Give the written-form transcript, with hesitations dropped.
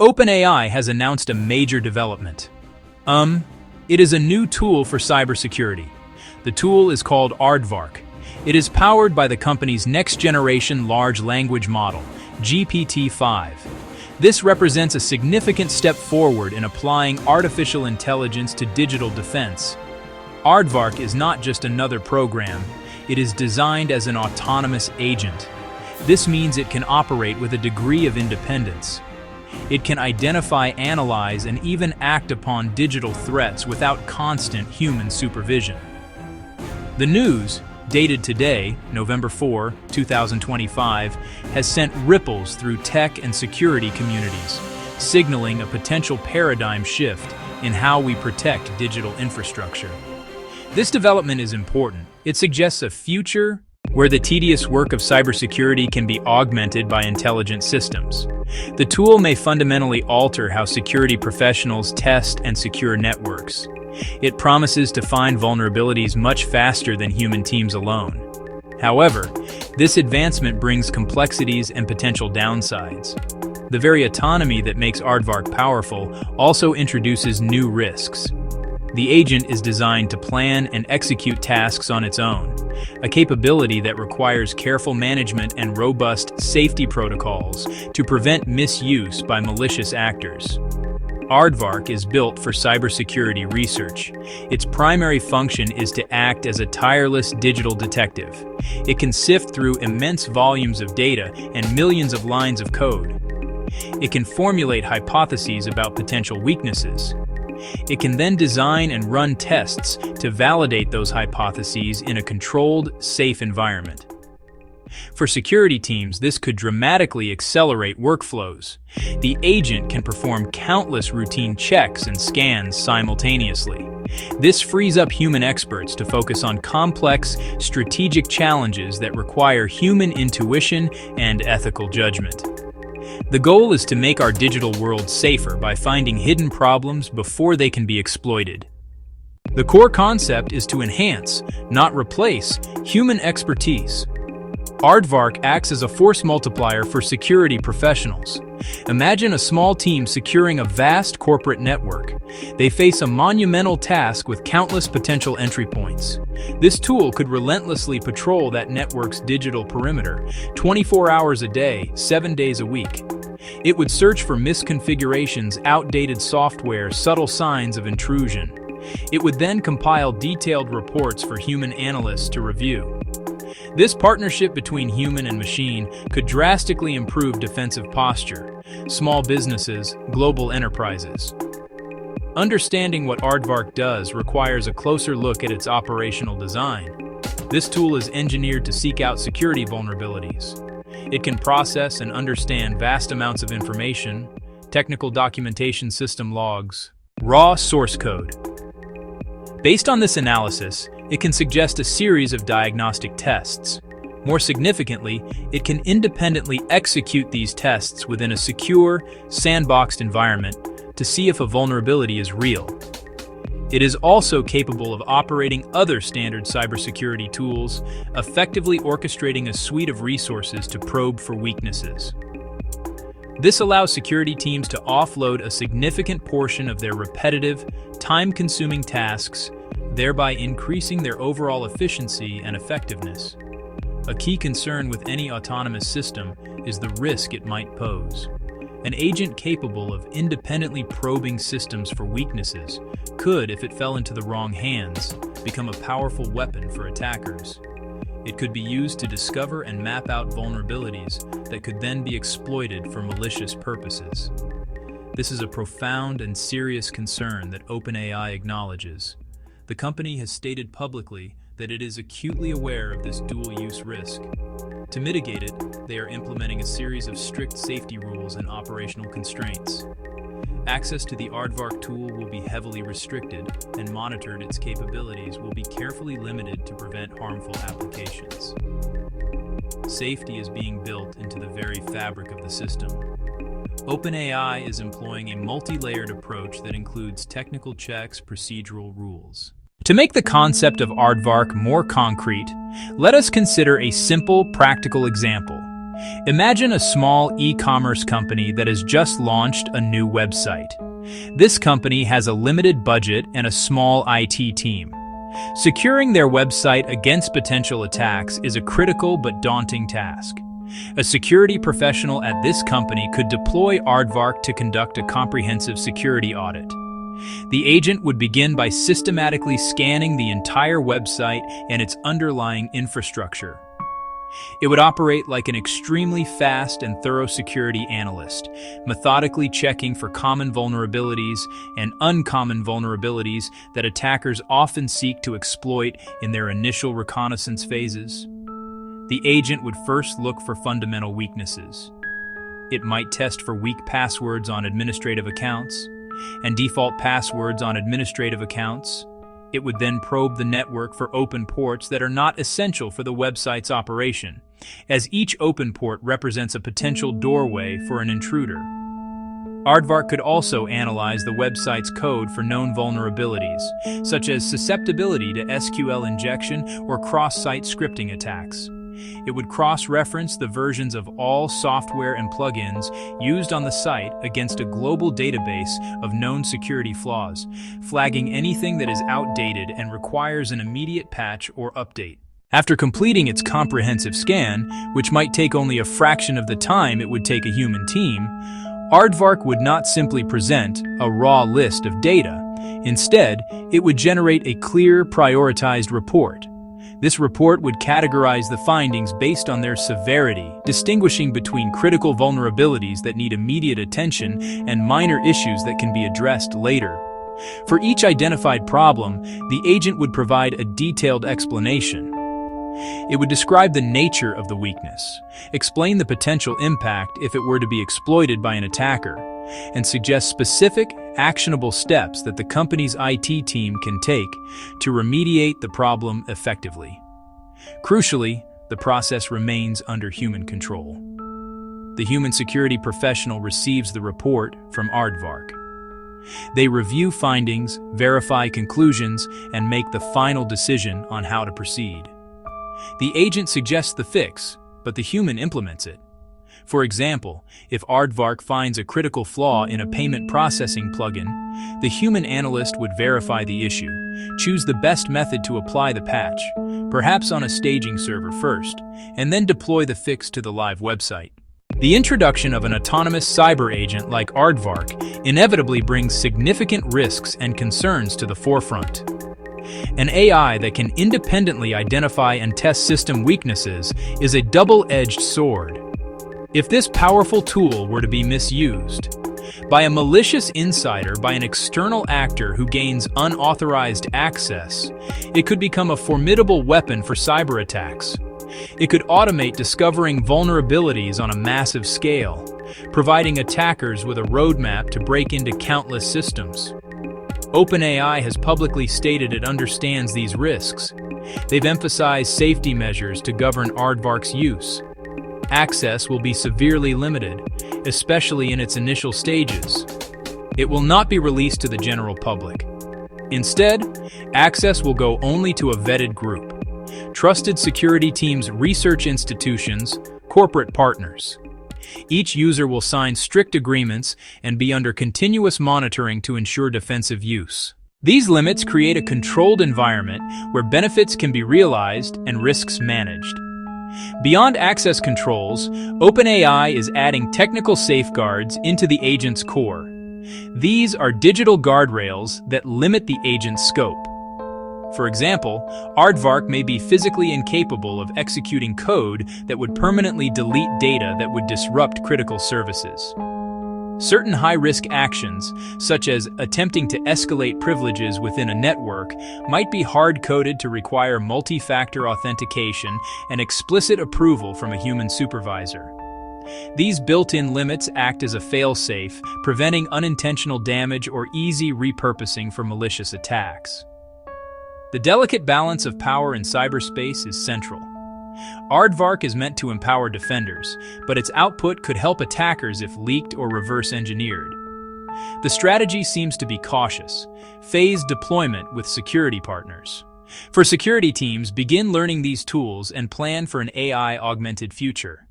OpenAI has announced a major development. It is a new tool for cybersecurity. The tool is called Aardvark. It is powered by the company's next-generation large language model, GPT-5. This represents a significant step forward in applying artificial intelligence to digital defense. Aardvark is not just another program, it is designed as an autonomous agent. This means it can operate with a degree of independence. It can identify, analyze, and even act upon digital threats without constant human supervision. The news, dated today, November 4, 2025, has sent ripples through tech and security communities, signaling a potential paradigm shift in how we protect digital infrastructure. This development is important. It suggests a future where the tedious work of cybersecurity can be augmented by intelligent systems. The tool may fundamentally alter how security professionals test and secure networks. It promises to find vulnerabilities much faster than human teams alone. However, this advancement brings complexities and potential downsides. The very autonomy that makes Aardvark powerful also introduces new risks. The agent is designed to plan and execute tasks on its own, a capability that requires careful management and robust safety protocols to prevent misuse by malicious actors. Aardvark is built for cybersecurity research. Its primary function is to act as a tireless digital detective. It can sift through immense volumes of data and millions of lines of code. It can formulate hypotheses about potential weaknesses. It can then design and run tests to validate those hypotheses in a controlled, safe environment. For security teams, this could dramatically accelerate workflows. The agent can perform countless routine checks and scans simultaneously. This frees up human experts to focus on complex, strategic challenges that require human intuition and ethical judgment. The goal is to make our digital world safer by finding hidden problems before they can be exploited. The core concept is to enhance, not replace, human expertise. Aardvark acts as a force multiplier for security professionals. Imagine a small team securing a vast corporate network. They face a monumental task with countless potential entry points. This tool could relentlessly patrol that network's digital perimeter, 24 hours a day, 7 days a week. It would search for misconfigurations, outdated software, subtle signs of intrusion. It would then compile detailed reports for human analysts to review. This partnership between human and machine could drastically improve defensive posture, small businesses, global enterprises. Understanding what Aardvark does requires a closer look at its operational design. This tool is engineered to seek out security vulnerabilities. It can process and understand vast amounts of information, technical documentation, system logs, raw source code. Based on this analysis, it can suggest a series of diagnostic tests. More significantly, it can independently execute these tests within a secure, sandboxed environment to see if a vulnerability is real. It is also capable of operating other standard cybersecurity tools, effectively orchestrating a suite of resources to probe for weaknesses. This allows security teams to offload a significant portion of their repetitive, time-consuming tasks, thereby increasing their overall efficiency and effectiveness. A key concern with any autonomous system is the risk it might pose. An agent capable of independently probing systems for weaknesses could, if it fell into the wrong hands, become a powerful weapon for attackers. It could be used to discover and map out vulnerabilities that could then be exploited for malicious purposes. This is a profound and serious concern that OpenAI acknowledges. The company has stated publicly that it is acutely aware of this dual-use risk. To mitigate it, they are implementing a series of strict safety rules and operational constraints. Access to the Aardvark tool will be heavily restricted, and monitored its capabilities will be carefully limited to prevent harmful applications. Safety is being built into the very fabric of the system. OpenAI is employing a multi-layered approach that includes technical checks, procedural rules. To make the concept of Aardvark more concrete, let us consider a simple, practical example. Imagine a small e-commerce company that has just launched a new website. This company has a limited budget and a small IT team. Securing their website against potential attacks is a critical but daunting task. A security professional at this company could deploy Aardvark to conduct a comprehensive security audit. The agent would begin by systematically scanning the entire website and its underlying infrastructure. It would operate like an extremely fast and thorough security analyst, methodically checking for common vulnerabilities and uncommon vulnerabilities that attackers often seek to exploit in their initial reconnaissance phases. The agent would first look for fundamental weaknesses. It might test for weak passwords on administrative accounts and default passwords on administrative accounts. It would then probe the network for open ports that are not essential for the website's operation, as each open port represents a potential doorway for an intruder. Aardvark could also analyze the website's code for known vulnerabilities, such as susceptibility to SQL injection or cross-site scripting attacks. It would cross-reference the versions of all software and plugins used on the site against a global database of known security flaws, flagging anything that is outdated and requires an immediate patch or update. After completing its comprehensive scan, which might take only a fraction of the time it would take a human team, Aardvark would not simply present a raw list of data. Instead, it would generate a clear, prioritized report. This report would categorize the findings based on their severity, distinguishing between critical vulnerabilities that need immediate attention and minor issues that can be addressed later. For each identified problem, the agent would provide a detailed explanation. It would describe the nature of the weakness, explain the potential impact if it were to be exploited by an attacker, and suggest specific, actionable steps that the company's IT team can take to remediate the problem effectively. Crucially, the process remains under human control. The human security professional receives the report from Aardvark. They review findings, verify conclusions, and make the final decision on how to proceed. The agent suggests the fix, but the human implements it. For example, if Aardvark finds a critical flaw in a payment processing plugin, the human analyst would verify the issue, choose the best method to apply the patch, perhaps on a staging server first, and then deploy the fix to the live website. The introduction of an autonomous cyber agent like Aardvark inevitably brings significant risks and concerns to the forefront. An AI that can independently identify and test system weaknesses is a double-edged sword. If this powerful tool were to be misused by a malicious insider, by an external actor who gains unauthorized access, it could become a formidable weapon for cyber attacks. It could automate discovering vulnerabilities on a massive scale, providing attackers with a roadmap to break into countless systems. OpenAI has publicly stated it understands these risks. They've emphasized safety measures to govern Aardvark's use. Access will be severely limited, especially in its initial stages. It will not be released to the general public. Instead, access will go only to a vetted group: trusted security teams, research institutions, corporate partners. Each user will sign strict agreements and be under continuous monitoring to ensure defensive use. These limits create a controlled environment where benefits can be realized and risks managed. Beyond access controls, OpenAI is adding technical safeguards into the agent's core. These are digital guardrails that limit the agent's scope. For example, Aardvark may be physically incapable of executing code that would permanently delete data that would disrupt critical services. Certain high-risk actions, such as attempting to escalate privileges within a network, might be hard-coded to require multi-factor authentication and explicit approval from a human supervisor. These built-in limits act as a fail-safe, preventing unintentional damage or easy repurposing for malicious attacks. The delicate balance of power in cyberspace is central. Aardvark is meant to empower defenders, but its output could help attackers if leaked or reverse-engineered. The strategy seems to be cautious, phased deployment with security partners. For security teams, begin learning these tools and plan for an AI-augmented future.